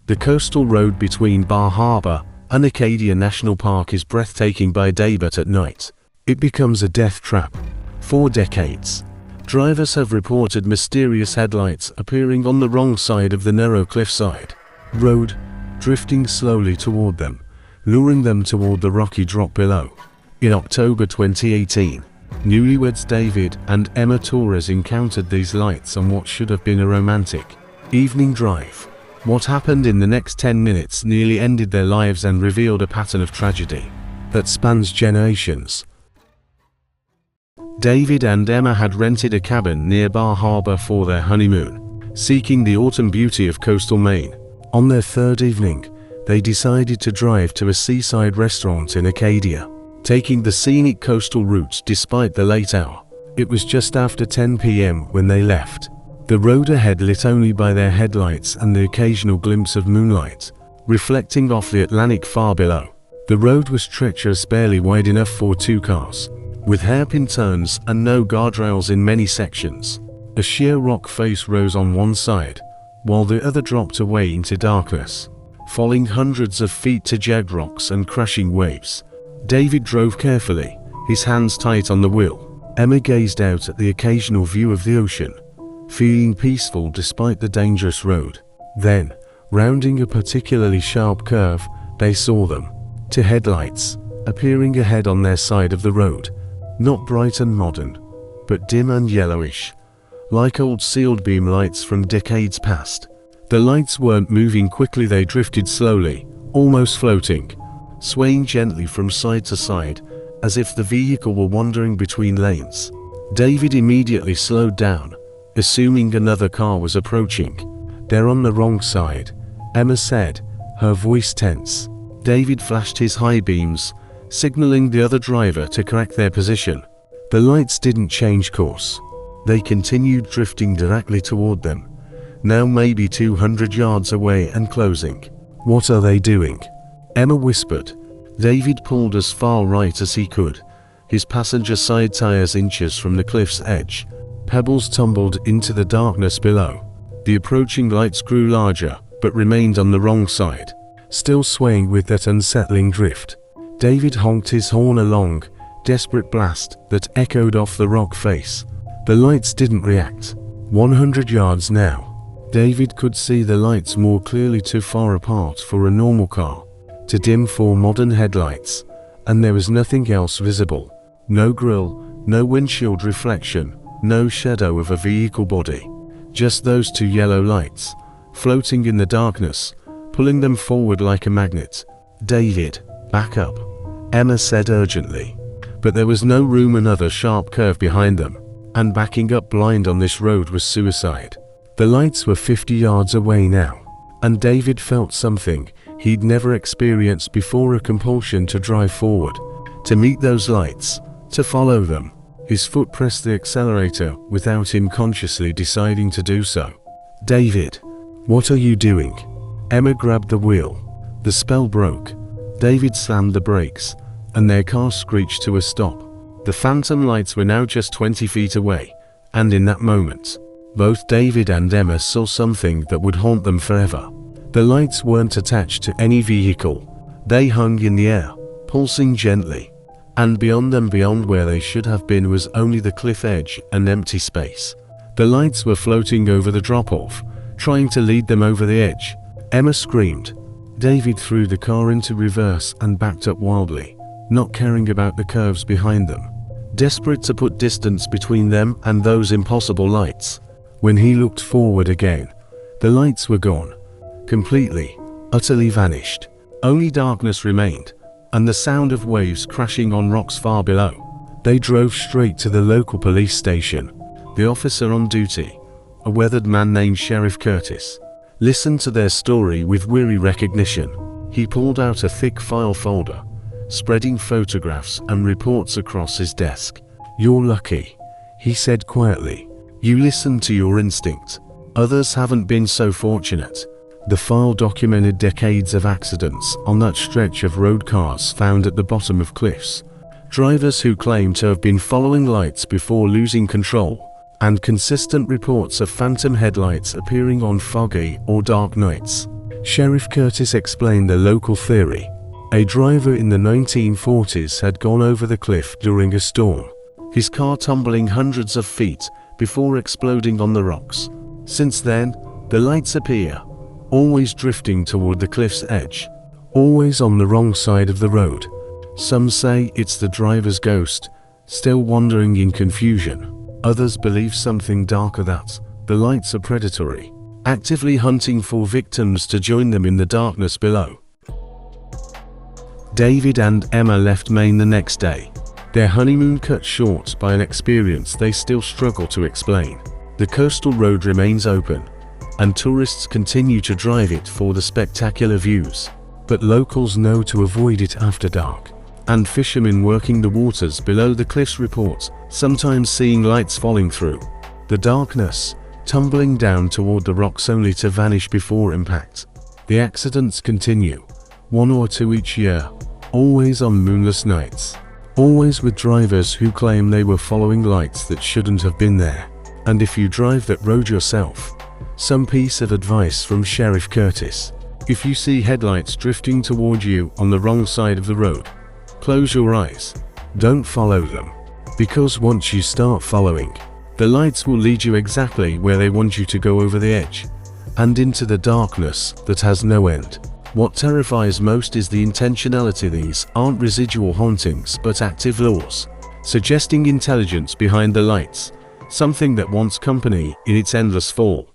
The coastal road between Bar Harbor and Acadia National Park is breathtaking by day, but at night, it becomes a death trap. For decades, drivers have reported mysterious headlights appearing on the wrong side of the narrow cliffside road, drifting slowly toward them, luring them toward the rocky drop below. In October 2018, newlyweds David and Emma Torres encountered these lights on what should have been a romantic evening drive. What happened in the next 10 minutes nearly ended their lives and revealed a pattern of tragedy that spans generations. David and Emma had rented a cabin near Bar Harbor for their honeymoon, seeking the autumn beauty of coastal Maine. On their third evening, they decided to drive to a seaside restaurant in Acadia, taking the scenic coastal route despite the late hour. It was just after 10 p.m. when they left, the road ahead lit only by their headlights and the occasional glimpse of moonlight reflecting off the Atlantic far below. The road was treacherous, barely wide enough for 2 cars, with hairpin turns and no guardrails in many sections. A sheer rock face rose on one side, while the other dropped away into darkness, falling hundreds of feet to jagged rocks and crashing waves. David drove carefully, his hands tight on the wheel. Emma gazed out at the occasional view of the ocean, feeling peaceful despite the dangerous road. Then, rounding a particularly sharp curve, they saw them. 2 headlights, appearing ahead on their side of the road. Not bright and modern, but dim and yellowish, like old sealed beam lights from decades past. The lights weren't moving quickly, they drifted slowly, almost floating, swaying gently from side to side, as if the vehicle were wandering between lanes. David immediately slowed down, assuming another car was approaching. "They're on the wrong side," Emma said, her voice tense. David flashed his high beams, signaling the other driver to correct their position. The lights didn't change course. They continued drifting directly toward them, now maybe 200 yards away and closing. "What are they doing?" Emma whispered. David pulled as far right as he could, his passenger side tires inches from the cliff's edge. Pebbles tumbled into the darkness below. The approaching lights grew larger, but remained on the wrong side, still swaying with that unsettling drift. David honked his horn, a long, desperate blast that echoed off the rock face. The lights didn't react. 100 yards now. David could see the lights more clearly, too far apart for a normal car, too dim for modern headlights, and there was nothing else visible. No grille, no windshield reflection, no shadow of a vehicle body. Just those 2 yellow lights, floating in the darkness, pulling them forward like a magnet. "David, back up," Emma said urgently. But there was no room. Another sharp curve behind them, and backing up blind on this road was suicide. The lights were 50 yards away now, and David felt something he'd never experienced before, a compulsion to drive forward, to meet those lights, to follow them. His foot pressed the accelerator without him consciously deciding to do so. "David, what are you doing?" Emma grabbed the wheel. The spell broke. David slammed the brakes, and their car screeched to a stop. The phantom lights were now just 20 feet away, and in that moment, both David and Emma saw something that would haunt them forever. The lights weren't attached to any vehicle. They hung in the air, pulsing gently. And beyond them, beyond where they should have been, was only the cliff edge and empty space. The lights were floating over the drop-off, trying to lead them over the edge. Emma screamed. David threw the car into reverse and backed up wildly, not caring about the curves behind them, desperate to put distance between them and those impossible lights. When he looked forward again, the lights were gone, completely, utterly vanished. Only darkness remained, and the sound of waves crashing on rocks far below. They drove straight to the local police station. The officer on duty, a weathered man named Sheriff Curtis, listened to their story with weary recognition. He pulled out a thick file folder, spreading photographs and reports across his desk. "You're lucky," he said quietly. "You listened to your instinct. Others haven't been so fortunate." The file documented decades of accidents on that stretch of road, cars found at the bottom of cliffs, drivers who claimed to have been following lights before losing control, and consistent reports of phantom headlights appearing on foggy or dark nights. Sheriff Curtis explained the local theory. A driver in the 1940s had gone over the cliff during a storm, his car tumbling hundreds of feet before exploding on the rocks. Since then, the lights appear, always drifting toward the cliff's edge, always on the wrong side of the road. Some say it's the driver's ghost, still wandering in confusion. Others believe something darker, that the lights are predatory, actively hunting for victims to join them in the darkness below. David and Emma left Maine the next day, their honeymoon cut short by an experience they still struggle to explain. The coastal road remains open, and tourists continue to drive it for the spectacular views. But locals know to avoid it after dark, and fishermen working the waters below the cliffs report sometimes seeing lights falling through the darkness, tumbling down toward the rocks only to vanish before impact. The accidents continue, one or two each year, always on moonless nights, always with drivers who claim they were following lights that shouldn't have been there. And if you drive that road yourself, some piece of advice from Sheriff Curtis: if you see headlights drifting toward you on the wrong side of the road, close your eyes, don't follow them, because once you start following, the lights will lead you exactly where they want you to go, over the edge, and into the darkness that has no end. What terrifies most is the intentionality. These aren't residual hauntings but active laws, suggesting intelligence behind the lights, something that wants company in its endless fall.